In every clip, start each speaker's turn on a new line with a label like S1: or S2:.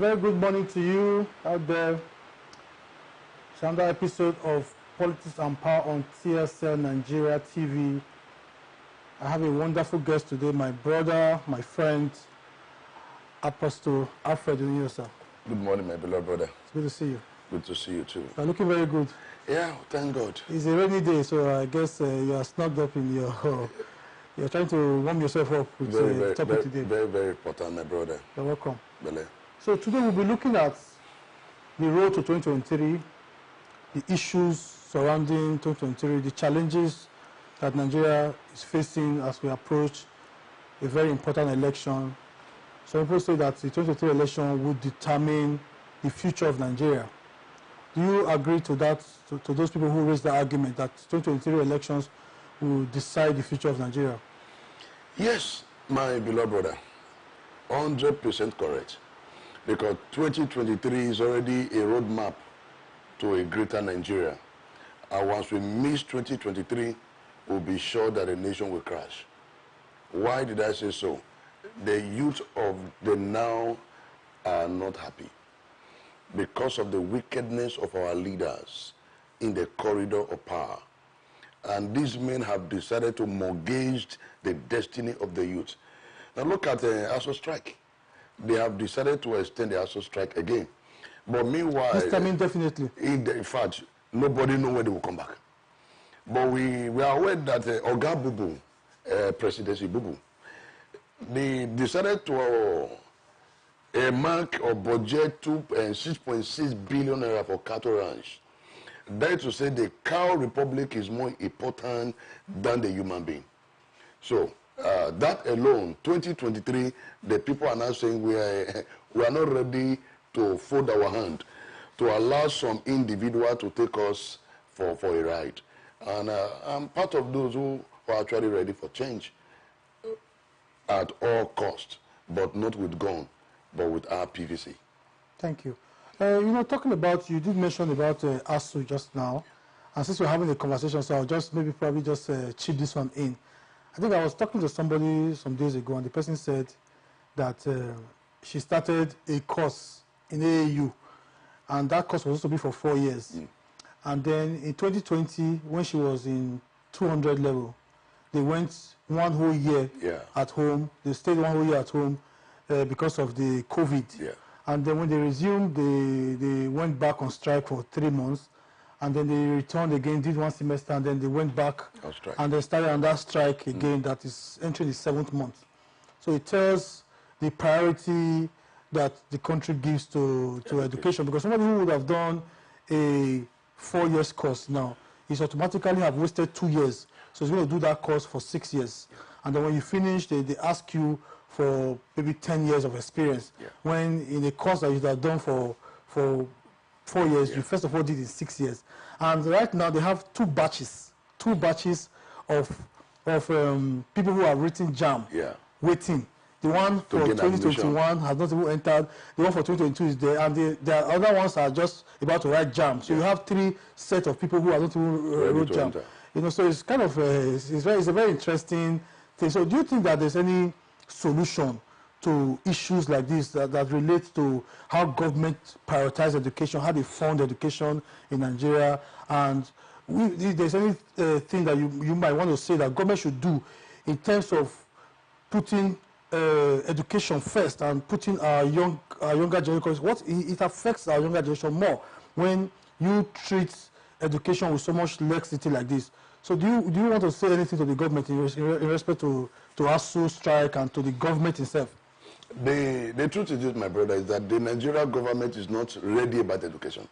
S1: very good morning to you out there. It's another episode of Politics and Power on TSLNIGERIA TV. I have a wonderful guest today, my brother, my friend, Apostle Alfred Uniosa.
S2: Good morning, my beloved brother.
S1: It's good to see you.
S2: Good to see you too.
S1: You're looking very good.
S2: Yeah, thank God.
S1: It's a rainy day, so I guess you are snugged up in your... You're trying to warm yourself up with the topic today.
S2: Very, very important, my brother.
S1: You're welcome.
S2: Bele.
S1: So today we'll be looking at the road to 2023, the issues surrounding 2023, the challenges that Nigeria is facing as we approach a very important election. Some people say that the 2023 election would determine the future of Nigeria. Do you agree to that, to those people who raise the argument that 2023 elections will decide the future of Nigeria?
S2: Yes, my beloved brother, 100% correct. Because 2023 is already a roadmap to a greater Nigeria. And once we miss 2023, we'll be sure that the nation will crash. Why did I say so? The youth of the now are not happy because of the wickedness of our leaders in the corridor of power. And these men have decided to mortgage the destiny of the youth. Now look at the ASUU strike. They have decided to extend the ASUU strike again. But meanwhile...
S1: This time indefinitely.
S2: In fact, nobody knows when they will come back. But we are aware that Oga Bubu, Presidency Bubu, they decided to mark or budget 6.6 billion naira for cattle ranch. That is to say the cow republic is more important than the human being. So that alone, 2023, the people are now saying we are not ready to fold our hand to allow some individual to take us for a ride. And I'm part of those who are actually ready for change at all costs, but not with gun, but with our PVC.
S1: Thank you. Talking about, you did mention about ASUU just now, and since we're having a conversation, so I'll just probably just chip this one in. I think I was talking to somebody some days ago, and the person said that she started a course in AAU, and that course was supposed to be for 4 years. And then in 2020, when she was in 200 level, they went one whole year at home. They stayed one whole year at home because of the COVID. And then when they resumed, they went back on strike for 3 months. And then they returned again, did 1 semester, and then they went back and they started on that strike again that is entering the 7th month. So it tells the priority that the country gives to education, because somebody who would have done a 4 years course now is automatically have wasted 2 years. So he's going to do that course for 6 years. And then when you finish, they ask you for maybe 10 years of experience. When in a course that you have done for 4 years, you first of all did in 6 years. And right now they have two batches of people who have written JAM waiting. The one for 2021 has not even entered. The one for 2022 is there, and the other ones are just about to write JAM. So you have 3 sets of people who are not even wrote JAM. So it's kind of it's a very interesting thing. So do you think that there's any solution to issues like this that relates to how government prioritize education, how they fund education in Nigeria, and if there's anything that you might want to say that government should do in terms of putting education first and putting our younger generation, because what it affects our younger generation more when you treat education with so much laxity like this. So do you want to say anything to the government in respect to ASUU strike and to the government itself?
S2: The truth is this, my brother, is that the Nigerian government is not ready about education.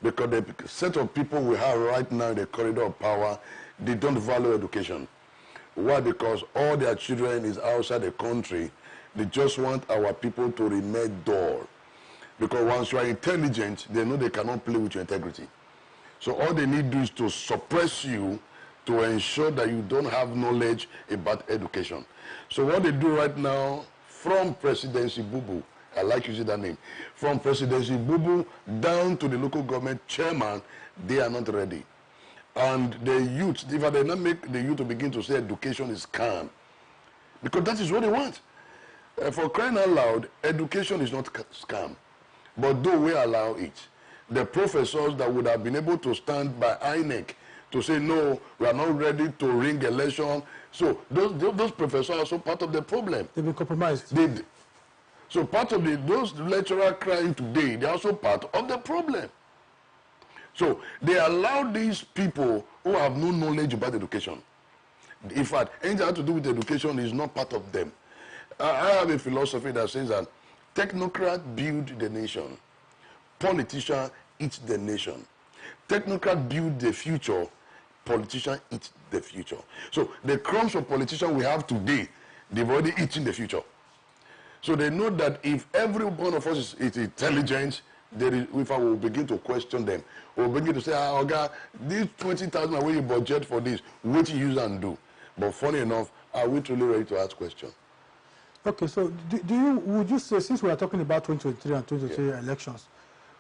S2: Because the set of people we have right now in the corridor of power, they don't value education. Why? Because all their children is outside the country. They just want our people to remain dull. Because once you are intelligent, they know they cannot play with your integrity. So all they need to do is to suppress you to ensure that you don't have knowledge about education. So what they do right now, from Presidency Bubu, I like using that name, from Presidency Bubu down to the local government chairman, they are not ready. And the youth, if I did not make the youth to begin to say education is scam, because that is what they want. For crying out loud, education is not scam. But though we allow it, the professors that would have been able to stand by INEC to say, no, we are not ready to ring election. So those professors are also part of the problem.
S1: They've been compromised.
S2: So part of those lecturers crying today, they're also part of the problem. So they allow these people who have no knowledge about education. In fact, anything that has to do with education is not part of them. I have a philosophy that says that technocrats build the nation. Politicians eat the nation. Technocrats build the future. Politicians eat the future. So the crumbs of politicians we have today, they've already eaten the future. So they know that if every one of us is intelligent, if I will begin to question them, we'll begin to say, oh God, these 20,000 are where you budget for this, what you use and do. But funny enough, are we truly ready to ask questions?
S1: Okay, so would you say, since we are talking about 2023 and 2023 elections,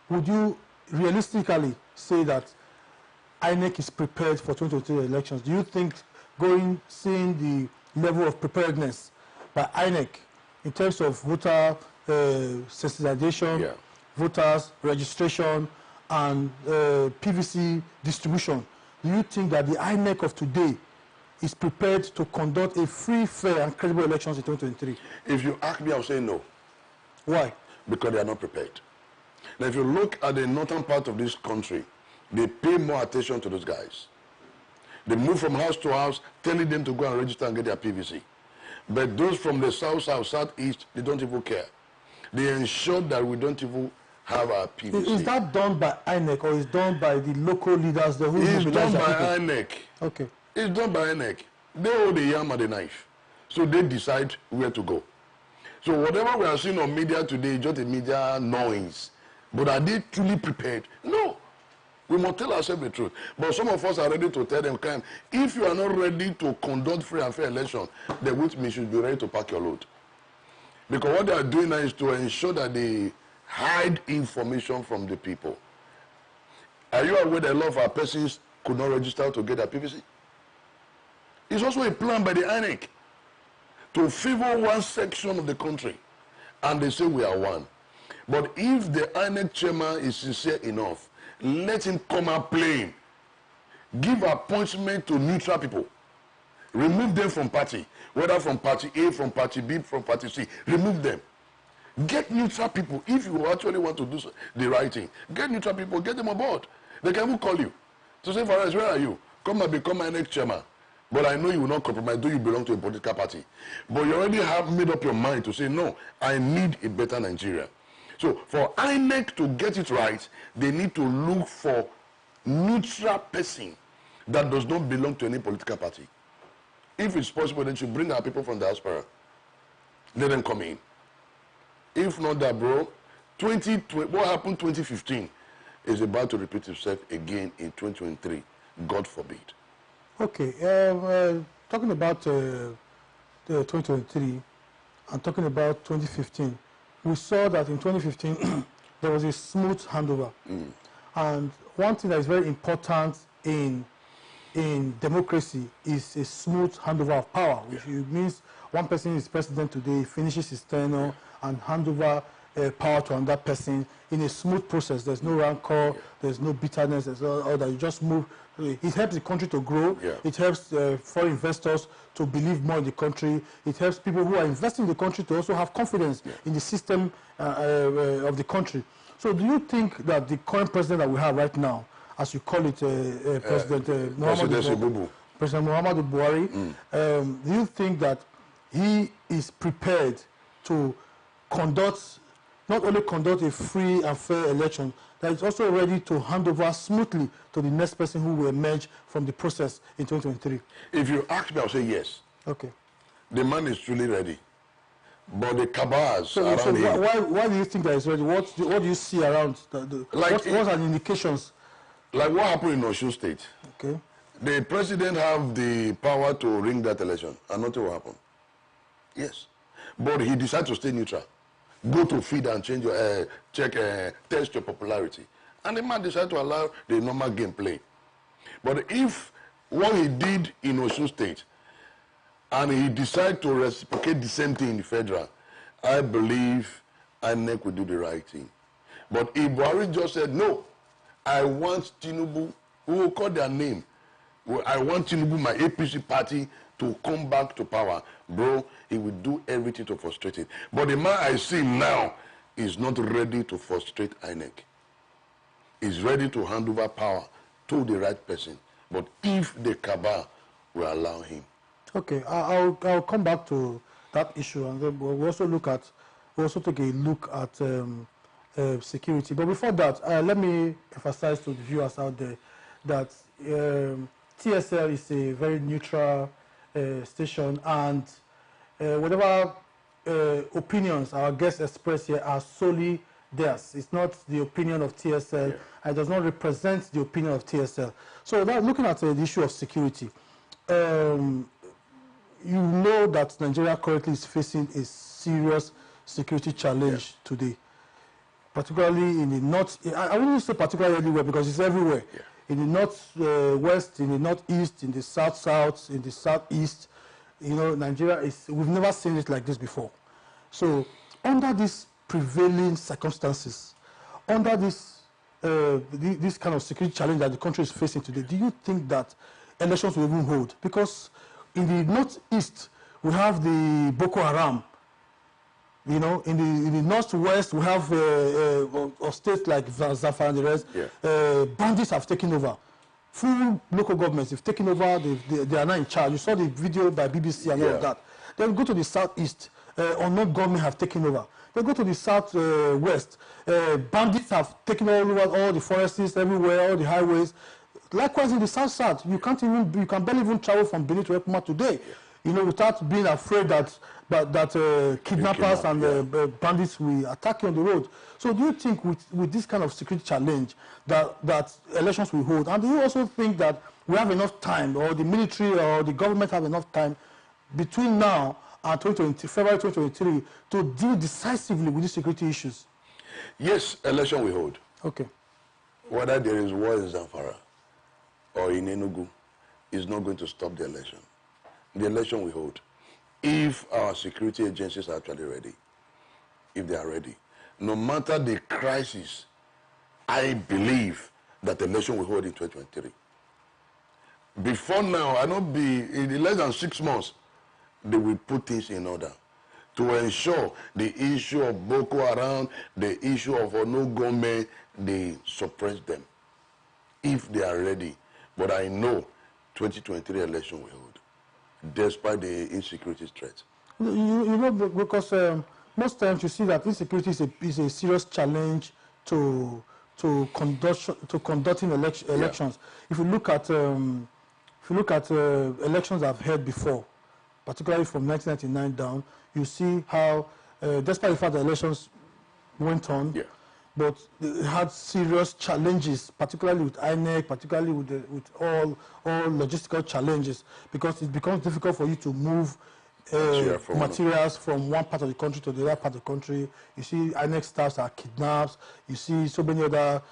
S1: would you realistically say that INEC is prepared for 2023 elections? Do you think seeing the level of preparedness by INEC in terms of voter sensitization, voters registration, and PVC distribution, do you think that the INEC of today is prepared to conduct a free, fair, and credible elections in 2023?
S2: If you ask me, I'll say no.
S1: Why?
S2: Because they are not prepared. Now, if you look at the northern part of this country, they pay more attention to those guys. They move from house to house, telling them to go and register and get their PVC. But those from the south, southeast, they don't even care. They ensure that we don't even have our PVC.
S1: Is that done by INEC or is done by the local leaders?
S2: It's done by INEC.
S1: Okay.
S2: It's done by INEC. They hold the yam and the knife. So they decide where to go. So whatever we are seeing on media today is just a media noise. But are they truly prepared? No. We must tell ourselves the truth. But some of us are ready to tell them, if you are not ready to conduct free and fair election, then which means you should be ready to pack your load. Because what they are doing now is to ensure that they hide information from the people. Are you aware that a lot of our persons could not register to get their PVC? It's also a plan by the INEC to favor one section of the country. And they say we are one. But if the INEC chairman is sincere enough, let him come out playing. Give appointment to neutral people. Remove them from party. Whether from party A, from party B, from party C. Remove them. Get neutral people. If you actually want to do the right thing, get neutral people, get them on board. They can even call you to say, for us, where are you? Come and become my next chairman. But I know you will not compromise, though you belong to a political party. But you already have made up your mind to say, no, I need a better Nigeria. So for INEC to get it right, they need to look for neutral person that does not belong to any political party. If it's possible, they should bring our people from the diaspora. Let them come in. If not that, bro, what happened 2015 is about to repeat itself again in 2023. God forbid.
S1: Okay, talking about 2023 and talking about 2015, we saw that in 2015 there was a smooth handover. And one thing that is very important in democracy is a smooth handover of power, which means one person is president today, finishes his tenure, and hand over power to another person in a smooth process. There's no rancor, there's no bitterness, there's all that. You just move. It helps the country to grow. It helps foreign investors to believe more in the country. It helps people who are investing in the country to also have confidence in the system of the country. So do you think that the current president that we have right now, as you call it, President Muhammadu Buhari, do you think that he is prepared to not only conduct a free and fair election, that is also ready to hand over smoothly to the next person who will emerge from the process in 2023?
S2: If you ask me, I'll say yes.
S1: Okay.
S2: The man is truly ready. But the cabals around
S1: him... Why do you think that is ready? What do you see around? What are the indications?
S2: Like what happened in Osun State.
S1: Okay.
S2: The president have the power to ring that election, and nothing will happen. Yes. But he decided to stay neutral. Go to feed and change your, test your popularity. And the man decided to allow the normal gameplay. But if what he did in Osun State, and he decided to reciprocate the same thing in the federal, I believe INEC will do the right thing. But if Buhari just said, no, I want Tinubu, who will call their name, I want Tinubu, my APC party, to come back to power, bro, he will do everything to frustrate it. But the man I see now is not ready to frustrate INEC. He's ready to hand over power to the right person. But if the cabal will allow him.
S1: Okay, I'll come back to that issue, and then we'll also take a look at security. But before that, let me emphasize to the viewers out there that TSL is a very neutral station, and whatever opinions our guests express here are solely theirs. It's not the opinion of TSL, and it does not represent the opinion of TSL. So now looking at the issue of security, you know that Nigeria currently is facing a serious security challenge today, particularly in the north. I wouldn't say particularly everywhere because it's everywhere. In the north west, in the northeast, in the south, in the southeast, you know, Nigeria is, we've never seen it like this before. So under these prevailing circumstances, under this this kind of security challenge that the country is facing today, do you think that elections will even hold? Because in the northeast, we have the Boko Haram. You know, in the northwest, we have states like Zamfara and the rest. Bandits have taken over. Full local governments have taken over. They are now in charge. You saw the video by BBC and all of that. Then go to the southeast. Unknown government have taken over. Then go to the southwest. Bandits have taken over all the forests everywhere, all the highways. Likewise, in the south, you can barely even travel from Benin to Ekuma today, you know, without being afraid that kidnappers and bandits will attack you on the road. So, do you think with this kind of security challenge that elections will hold? And do you also think that we have enough time, or the military or the government have enough time between now and February 2023 to deal decisively with these security issues?
S2: Yes, election will hold.
S1: Okay.
S2: Whether there is war in Zamfara or in Enugu is not going to stop the election. The election will hold. If our security agencies are actually ready, if they are ready, no matter the crisis, I believe that the election will hold in 2023. Before now, I know in less than 6 months, they will put things in order to ensure the issue of Boko Haram, the issue of Onogome, they suppress them if they are ready. But I know 2023 election will hold, despite the insecurity threat.
S1: You know, because most times you see that insecurity is a serious challenge to conducting elections. If you look at elections I've heard before, particularly from 1999 down, you see how, despite the fact that elections went on, but it had serious challenges, particularly with INEC, particularly with all logistical challenges, because it becomes difficult for you to move materials from one part of the country to the other part of the country. You see INEC staffs are kidnapped. You see so many other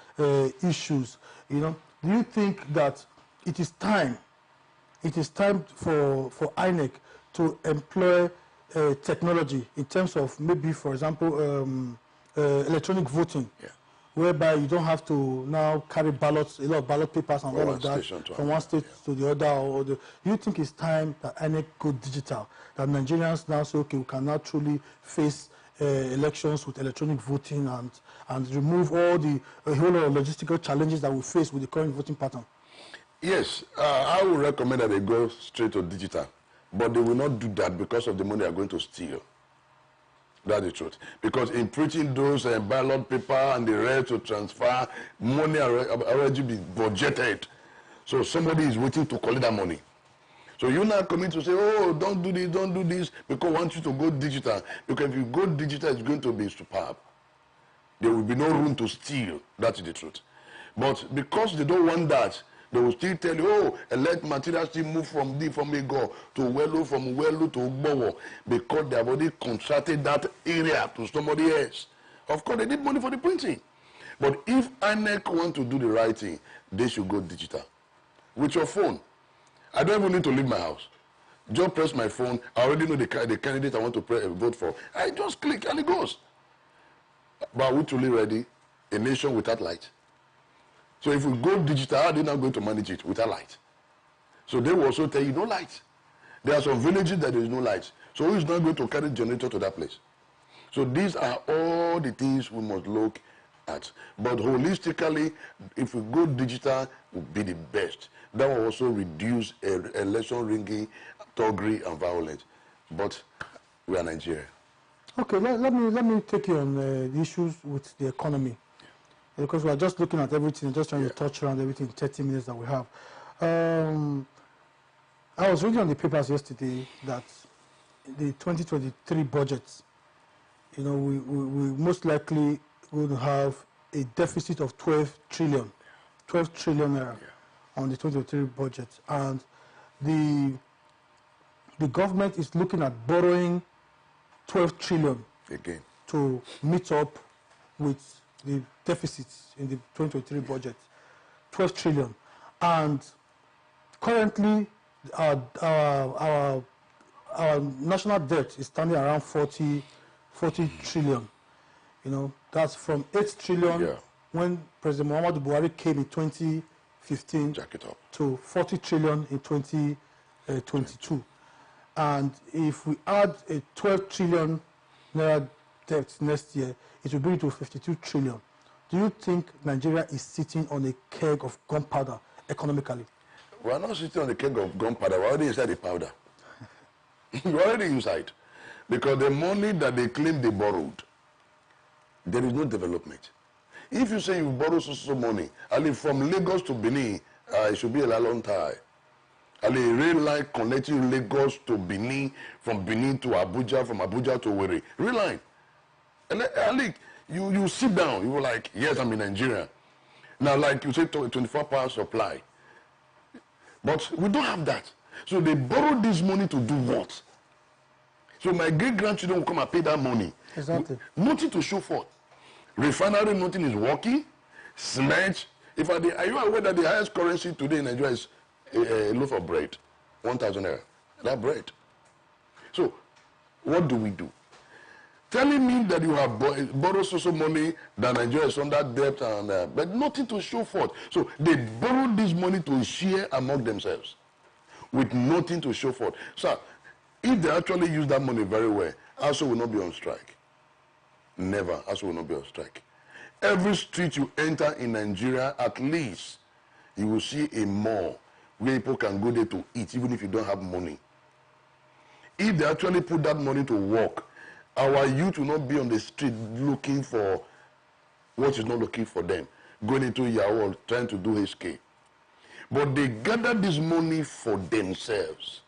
S1: issues. You know, do you think that it is time for INEC to employ technology in terms of maybe, for example, electronic voting, whereby you don't have to now carry ballots, a lot of ballot papers and all of that from one state to the other? Do you think it's time that INEC go digital, that Nigerians now say, okay, we can now truly face elections with electronic voting and remove all the whole lot of logistical challenges that we face with the current voting pattern? Yes,
S2: I would recommend that they go straight to digital, but they will not do that because of the money they are going to steal. That's the truth. Because in printing those ballot paper and the rest to transfer, money already be budgeted. So somebody is waiting to collect that money. So you're not coming to say, oh, don't do this, because I want you to go digital. Because if you go digital, it's going to be superb. There will be no room to steal. That's the truth. But because they don't want that, they will still tell you, oh, elect materials still move from Ego to Welu, from Welu to Ugbowo, because they have already contracted that area to somebody else. Of course, they need money for the printing. But if INEC want to do the right thing, they should go digital. With your phone. I don't even need to leave my house. Just press my phone. I already know the candidate I want to vote for. I just click and it goes. But are we truly ready? a nation without light? So if we go digital, how are they now going to manage it without light? So they will also tell you no light. There are some villages that there is no light. So who is not going to carry generator to that place? So these are all the things we must look at. But holistically, if we go digital, will be the best. That will also reduce election ringing, thuggery, and violence. But we are Nigeria.
S1: Okay, let me take you on the issues with the economy. Because we are just looking at everything, just trying to touch around everything in 30 minutes that we have. I was reading on the papers yesterday that the 2023 budget, we most likely will have a deficit of 12 trillion on the 2023 budget. And the government is looking at borrowing 12 trillion
S2: again
S1: to meet up with the deficits in the 2023 budget, 12 trillion. And currently, our national debt is standing around 40 trillion. That's from 8 trillion when President Muhammadu Buhari came in 2015 to 40 trillion in 2022. And if we add a 12 trillion naira debt next year, it will bring to 52 trillion. Do you think Nigeria is sitting on a keg of gunpowder economically?
S2: We are not sitting on the keg of gunpowder. We're already inside the powder. We're already inside. Because the money that they claim they borrowed, there is no development. If you say you borrow so money, only from Lagos to Benin, it should be a long time. And a rail line connecting Lagos to Benin, from Benin to Abuja, from Abuja to Owerri. Rail line. And you sit down, you were like, yes, I'm in Nigeria. Now, like you say, 24-hour supply. But we don't have that. So they borrow this money to do what? So my great-grandchildren will come and pay that money.
S1: Exactly.
S2: Nothing to show for. Refinery, nothing is working. Cement. Are you aware that the highest currency today in Nigeria is a loaf of bread? 1,000 naira. That bread. So, what do we do? Telling me that you have borrowed so money, that Nigeria is under debt, and but nothing to show for it. So they borrowed this money to share among themselves, with nothing to show for it. So, if they actually use that money very well, ASUU will not be on strike. Never, ASUU will not be on strike. Every street you enter in Nigeria, at least, you will see a mall where people can go there to eat, even if you don't have money. If they actually put that money to work, our youth will not be on the street looking for what is not looking for them, going into Yahoo, trying to do HK. But they gather this money for themselves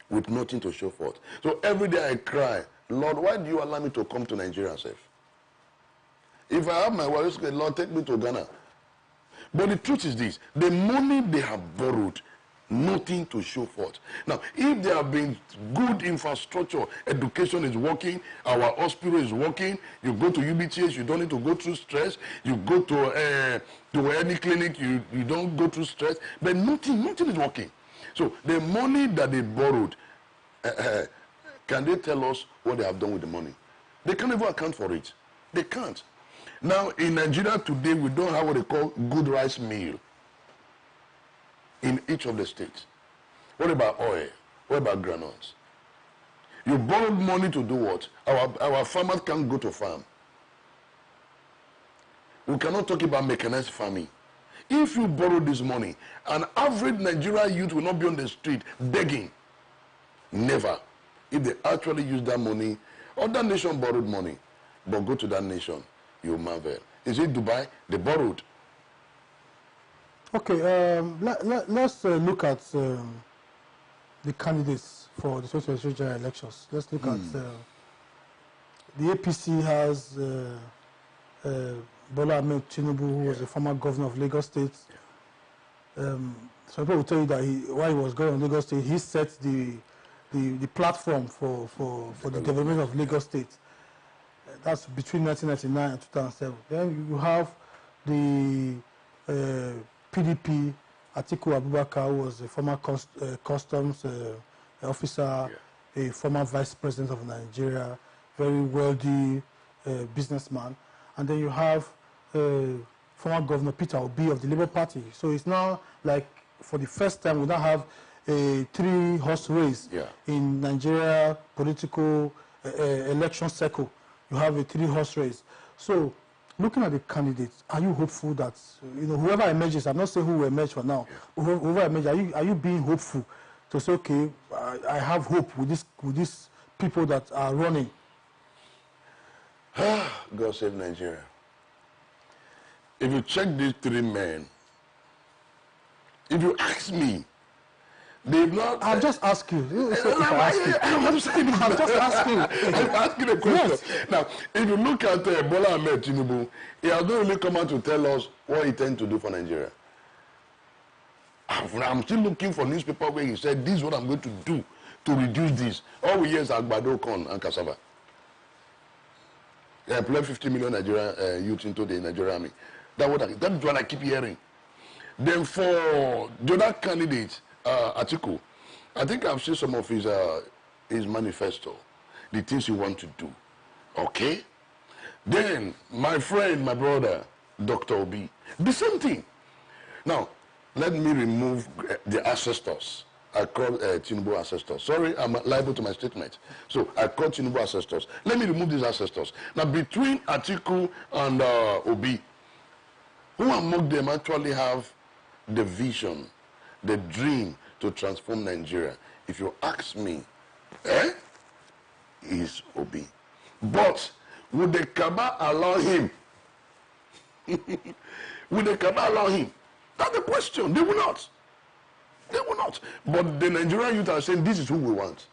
S2: with nothing to show for it. So every day I cry, Lord, why do you allow me to come to Nigeria safe? If I have my wife, I say, Lord, take me to Ghana. But the truth is this, the money they have borrowed, nothing to show for it. Now, if there have been good infrastructure, education is working, our hospital is working, you go to UBTH, you don't need to go through stress, you go to any clinic, you don't go through stress, but nothing is working. So the money that they borrowed, can they tell us what they have done with the money? They can't even account for it. They can't. Now, in Nigeria today, we don't have what they call good rice meal in each of the states. What about oil? What about granules? You borrowed money to do what? Our farmers can't go to farm. We cannot talk about mechanized farming. If you borrow this money, an average Nigerian youth will not be on the street begging. Never. If they actually use that money, other nation borrowed money, but go to that nation, you marvel. Is it Dubai? They borrowed.
S1: Okay, let's look at the candidates for the 2023 general elections. Let's look at the APC has Bola Ahmed Tinubu, who was a former governor of Lagos State. Some people will tell you that while he was governor of Lagos State, he set the platform for the development of Lagos State. That's between 1999 and 2007. Then you have the PDP, Atiku Abubakar, who was a former customs officer, a former vice president of Nigeria, very wealthy businessman. and then you have former Governor Peter Obi of the Labour Party. So it's now like, for the first time, we now have a 3-horse race in Nigeria political election cycle. You have a 3-horse race. So, looking at the candidates, are you hopeful that, you know, whoever emerges, I'm not saying who will emerge for now, whoever emerges, are you being hopeful to say, okay, I have hope with these people that are running?
S2: God save Nigeria. If you check these 3 men, if you ask me, they've not...
S1: I'll just ask you. I'm just asking.
S2: I'm asking a question.
S1: Yes.
S2: Now, if you look at Bola Ahmed Tinubu, he has not really come out to tell us what he intends to do for Nigeria. I'm still looking for newspaper where he said, this is what I'm going to do to reduce this. All we hear is Agbado, corn, and cassava. They employ 50 million Nigerian youth into the Nigerian army. That's what I keep hearing. Then for the other candidate, Atiku, I think I've seen some of his manifesto, the things he wants to do. Okay? Then, my friend, my brother, Dr. Obi, the same thing. Now, let me remove the ancestors. I call Tinubu ancestors. Sorry, I'm liable to my statement. So, I call Tinubu ancestors. Let me remove these ancestors. Now, between Atiku and Obi, who among them actually have the vision, the dream to transform Nigeria? If you ask me, is Obi. But would the Kaaba allow him? Would the Kaaba allow him? That's the question. They will not. They will not. But the Nigerian youth are saying, this is who we want.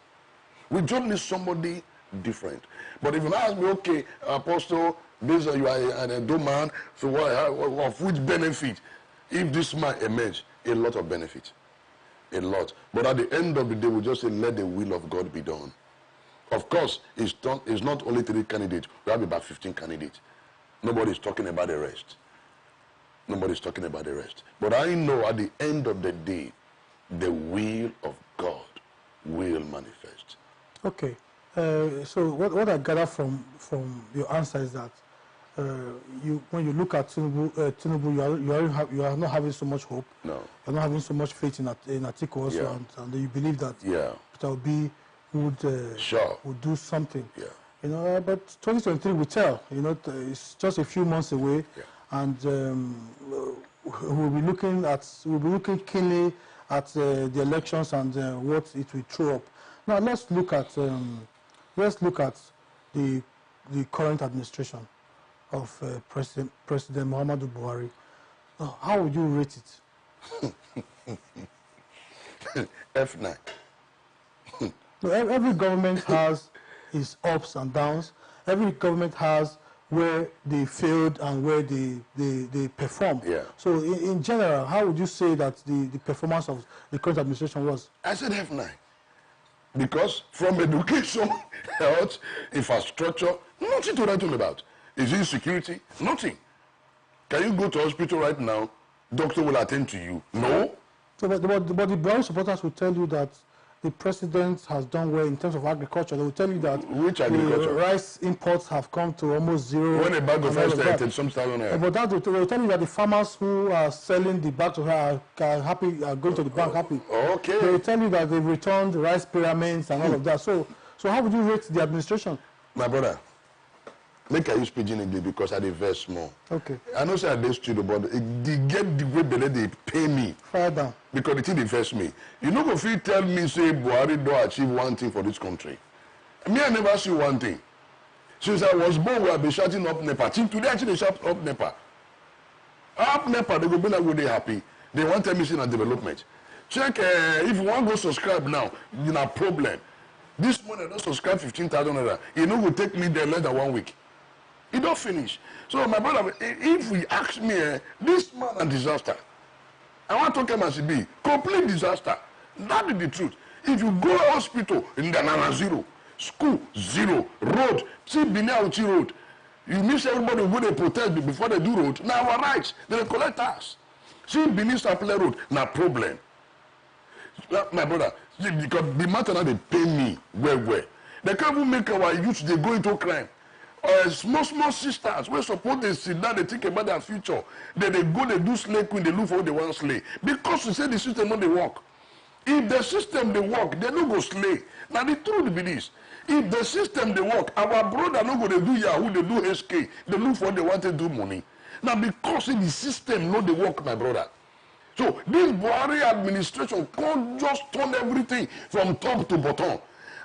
S2: We just need somebody different. But if you ask me, okay, Apostle, this you are an Edo man, so of which benefit? If this man emerge, a lot of benefit. A lot. But at the end of the day, we just say, let the will of God be done. Of course, it's not only 3 candidates. We have about 15 candidates. Nobody's talking about the rest. Nobody's talking about the rest. But I know at the end of the day, the will of God will manifest.
S1: Okay. So what I gather from your answer is that when you look at Tinubu, you are not having so much hope.
S2: No.
S1: You're not having so much faith in Atiku also, and you believe that Peter Obi would do something.
S2: Yeah.
S1: You know, but 2023 will tell. You know, it's just a few months away, and we'll be looking keenly at the elections and what it will throw up. Now let's look at the current administration of President Muhammadu Buhari. How would you rate it?
S2: F9.
S1: So every government has its ups and downs. Every government has where they failed and where they performed.
S2: Yeah. So
S1: in general, how would you say that the performance of the current administration was?
S2: I said F9. Because from education, health, infrastructure, nothing to write home about. Is it security? Nothing. Can you go to hospital right now? Doctor will attend to you. No.
S1: So, but the Buhari supporters will tell you that the president has done well in terms of agriculture. They will tell you that the rice imports have come to almost zero.
S2: When a bag of rice started, some thousand naira.
S1: But that they will tell you that the farmers who are selling the bag to her are happy, are going to the bank happy.
S2: Okay.
S1: They will tell you that they've returned rice pyramids and all of that. So how would you rate the administration?
S2: My brother, make I use pidgin English because I dey vex small.
S1: Okay.
S2: I know say I dey studio, but they get the way they pay me.
S1: Fire down.
S2: Because the thing dey vex me. You no go fit tell me say Buhari don achieve one thing for this country. Me, I never see one thing. Since I was born, we have been shouting up NEPA. Till today, actually, they shout up NEPA. Up NEPA, they go be like when they happy. They want to tell me say na development. Check if you want to go subscribe now, you na problem. This morning I don subscribe 15,000 naira. E no go take me there less than 1 week. It don't finish. So my brother, if we ask me, this man a disaster. I want to talk him as he be. Complete disaster. That is the truth. If you go to hospital, in the Nana zero, school zero, road, see Biniauti road. You miss everybody who they protest before they do road. Now our rights, they collect us. See Benin Sapele road, na problem. My brother, because the matter now they pay me well. They can't even make our youth, they go into crime. small sisters wey suppose dey sit down dey think about their future, then they go dey do slay queen, dey look for who they wan slay because you say the system no dey work. If the system dey work, they no go slay. Na the truth be this. If the system dey work, our brother no go dey do yahoo, dey do HK, dey look for they want to do money. Now because the system no dey work, my brother. So this Buhari administration can't just turn everything from top to bottom.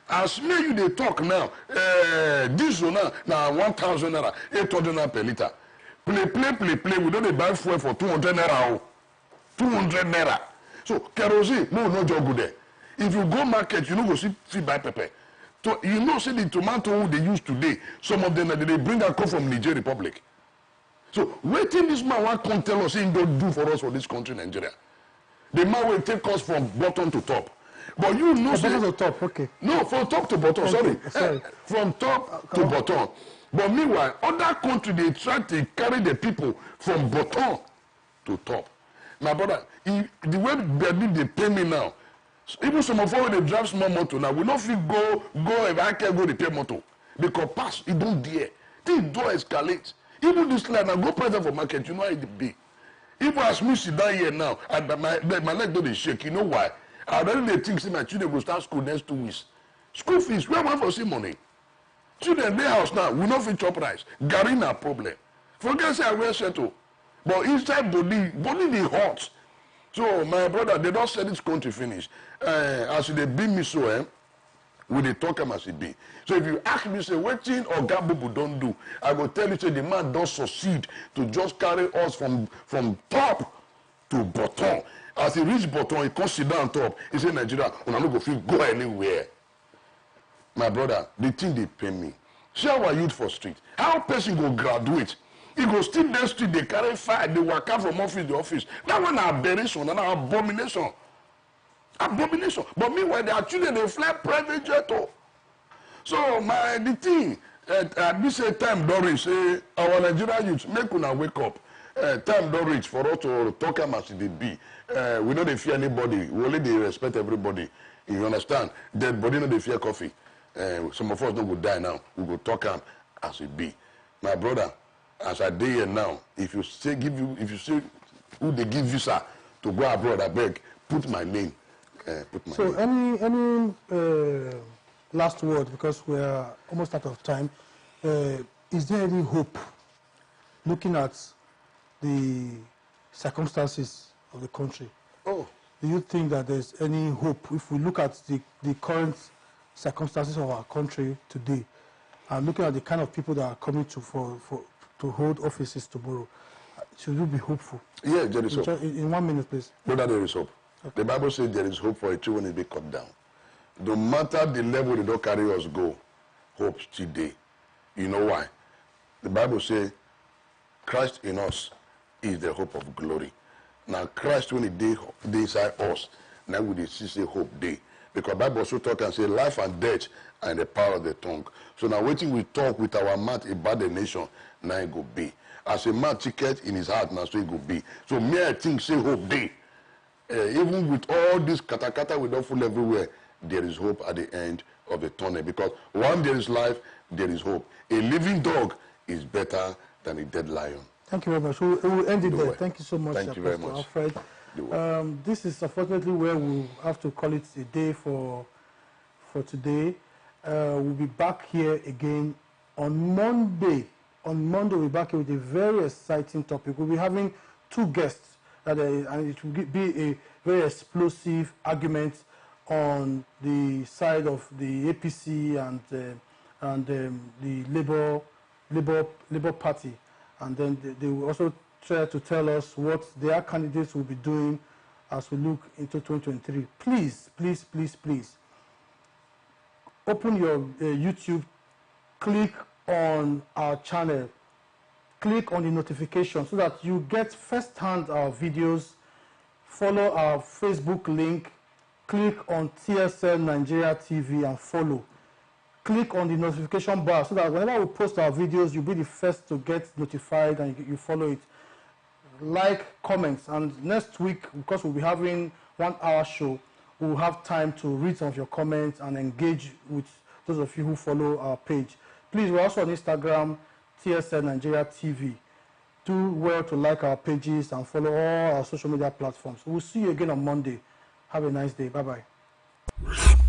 S2: As me you dey talk now, diesel now 1,000 naira, 800 naira per liter. Play. We don't buy fuel for 200 naira. 200 naira. So kerosene, no job good there. If you go market, you no go see buy pepper. So you know, see the tomato they use today. Some of them they bring and come from Niger Republic. So waiting this man want to tell us he don't do for us for this country, Nigeria. The man will take us from bottom to top. But you know,
S1: bottom to top, okay.
S2: No, from top to bottom.
S1: Okay,
S2: sorry. From top to bottom. But meanwhile, other countries they try to carry the people from bottom to top. My brother, the way they pay me now, even some of us they drive small motor now, we don't feel go if I can't go repair motor because pass it don't dare. This door escalate. Even this line, I go present for market. You know how it be. If I ask me sit down here now, and my leg don't shake. You know why? I already think say my children will start school next 2 weeks. School fees, where am I for see money? Children, their house now, we not fit chop rice. Gary na problem. Forget say I will settle. But inside body dey hot. So my brother, they don't say this country finish. As they be me so, we dey talk am as it be. So if you ask me, say, wetin Oga Bubu don't do, I go tell you, say, the man don't succeed to just carry us from top to bottom. As he reach bottom, he come sit down top. He say, Nigeria, una no go fit go anywhere. My brother, the thing they pay me. See our youth for street. How person go graduate? He go still next street, they carry fire, they work out from office to office. That one aberration, and abomination. Abomination. But meanwhile, their children, they fly private jet. So, the thing, at this time, don't reach, say, our Nigerian youth, make una wake up. Time don't reach for us to talk as it be. We don't fear anybody. We only they respect everybody. You understand? Dead body no they fear coffee. Some of us don't go die now. We go talk as it be. My brother, as I day here now, if you say who they give visa to go abroad, I beg, put my name. So
S1: any last word, because we are almost out of time. Is there any hope, looking at the circumstances of the country?
S2: Oh,
S1: do you think that there's any hope if we look at the current circumstances of our country today, and looking at the kind of people that are coming to hold offices tomorrow? Should we be hopeful?
S2: Yeah, there is hope.
S1: In 1 minute, please.
S2: Brother, there is hope. Okay. The Bible says there is hope for a tree when it be cut down. No matter the level they don't carry us go, hope still there. You know why? The Bible says Christ in us is the hope of glory. Now Christ when he dey inside us, now we see say hope day. Because the Bible also talk and say life and death are in the power of the tongue. So now waiting we talk with our mouth about the nation, now it go be. As a man ticket in his heart, now so it go be. So me I think say hope day. Even with all this katakata we don't fool everywhere, there is hope at the end of the tunnel. Because one there is life, there is hope. A living dog is better than a dead lion.
S1: Thank you very much. We'll end it there. Thank you so much,
S2: Thank you very much.
S1: Alfred. This is unfortunately where we'll have to call it a day for today. We'll be back here again on Monday. On Monday, we'll be back here with a very exciting topic. We'll be having 2 guests, and it will be a very explosive argument on the side of the APC and the Labour Party. And then they will also try to tell us what their candidates will be doing as we look into 2023. Please, please, please, please, open your YouTube, click on our channel, click on the notification so that you get first-hand our videos, follow our Facebook link, click on TSLNIGERIA TV and follow. Click on the notification bar so that whenever we post our videos, you'll be the first to get notified and you follow it. Like, comments, and next week, because we'll be having 1 hour show, we'll have time to read some of your comments and engage with those of you who follow our page. Please, we're also on Instagram, TSLNIGERIA TV. Do well to like our pages and follow all our social media platforms. We'll see you again on Monday. Have a nice day. Bye-bye.